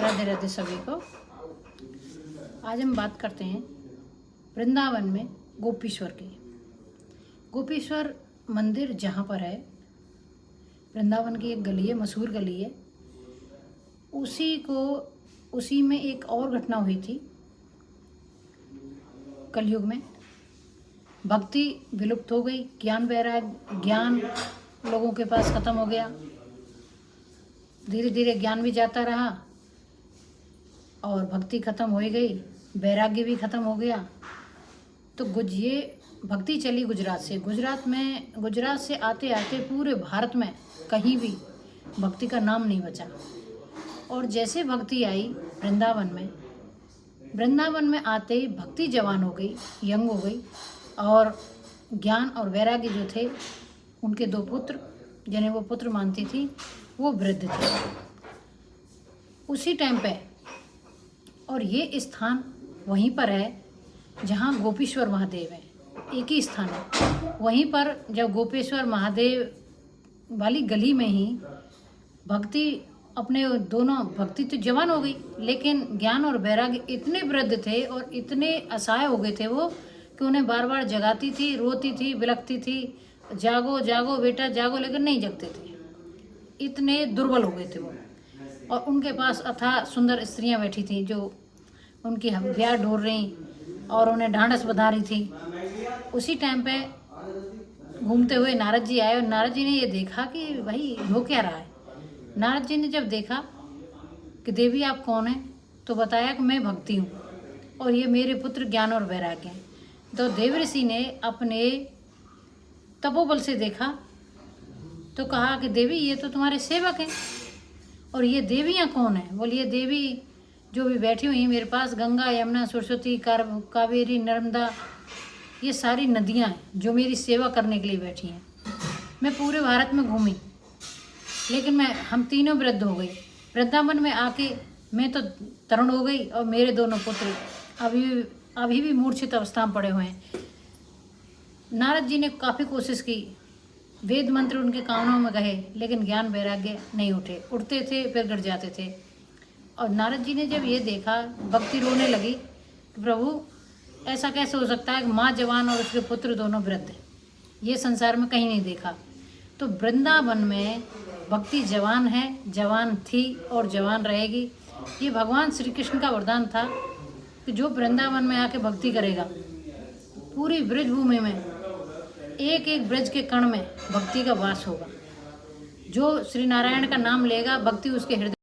राधे राधे सभी को। आज हम बात करते हैं वृंदावन में गोपीश्वर की। गोपीश्वर मंदिर जहाँ पर है, वृंदावन की एक गली है, मशहूर गली है। उसी में एक और घटना हुई थी। कलयुग में भक्ति विलुप्त हो गई, ज्ञान लोगों के पास खत्म हो गया। धीरे धीरे ज्ञान भी जाता रहा और भक्ति खत्म हो ही गई, वैराग्य भी खत्म हो गया। तो ये भक्ति चली गुजरात से आते आते पूरे भारत में कहीं भी भक्ति का नाम नहीं बचा। और जैसे भक्ति आई वृंदावन में आते ही भक्ति जवान हो गई, यंग हो गई। और ज्ञान और वैराग्य जो थे, उनके दो पुत्र जिन्हें वो पुत्र मानती थी, वो वृद्ध थे उसी टाइम पे। और ये स्थान वहीं पर है जहाँ गोपीश्वर महादेव है, एक ही स्थान है। वहीं पर जब गोपेश्वर महादेव वाली गली में ही भक्ति तो जवान हो गई, लेकिन ज्ञान और वैराग्य इतने वृद्ध थे और इतने असहाय हो गए थे वो कि उन्हें बार बार जगाती थी, रोती थी, बिलखती थी, जागो जागो बेटा जागो, लेकिन नहीं जगते थे। इतने दुर्बल हो गए थे वो। और उनके पास अथाह सुंदर स्त्रियां बैठी थीं जो उनकी हथियार ढोर रही और उन्हें ढांढस बधा रही थी। उसी टाइम पे घूमते हुए नारद जी आए और नारद जी ने ये देखा कि भाई हो क्या रहा है। नारद जी ने जब देखा कि देवी आप कौन हैं, तो बताया कि मैं भक्ति हूँ और ये मेरे पुत्र ज्ञान और वैराग्य हैं। तो देवऋषि ने अपने तपोबल से देखा तो कहा कि देवी ये तो तुम्हारे सेवक हैं। और ये देवियाँ कौन हैं? बोली ये देवी जो भी बैठी हुई हैं मेरे पास, गंगा यमुना सरस्वती कावेरी नर्मदा, ये सारी नदियाँ हैं जो मेरी सेवा करने के लिए बैठी हैं। मैं पूरे भारत में घूमी, लेकिन हम तीनों वृद्ध हो गई। वृंदावन में आके मैं तो तरुण हो गई और मेरे दोनों पुत्र अभी भी मूर्छित अवस्था में पड़े हुए हैं। नारद जी ने काफ़ी कोशिश की, वेद मंत्र उनके कानों में गए, लेकिन ज्ञान वैराग्य नहीं उठते थे, फिर गिर जाते थे। और नारद जी ने जब ये देखा, भक्ति रोने लगी कि प्रभु ऐसा कैसे हो सकता है कि माँ जवान और उसके पुत्र दोनों वृद्ध, ये संसार में कहीं नहीं देखा। तो वृंदावन में भक्ति जवान है, जवान थी और जवान रहेगी। ये भगवान श्री कृष्ण का वरदान था कि जो वृंदावन में आके भक्ति करेगा, पूरी ब्रज भूमि में एक एक ब्रज के कण में भक्ति का वास होगा। जो श्री नारायण का नाम लेगा, भक्ति उसके हृदय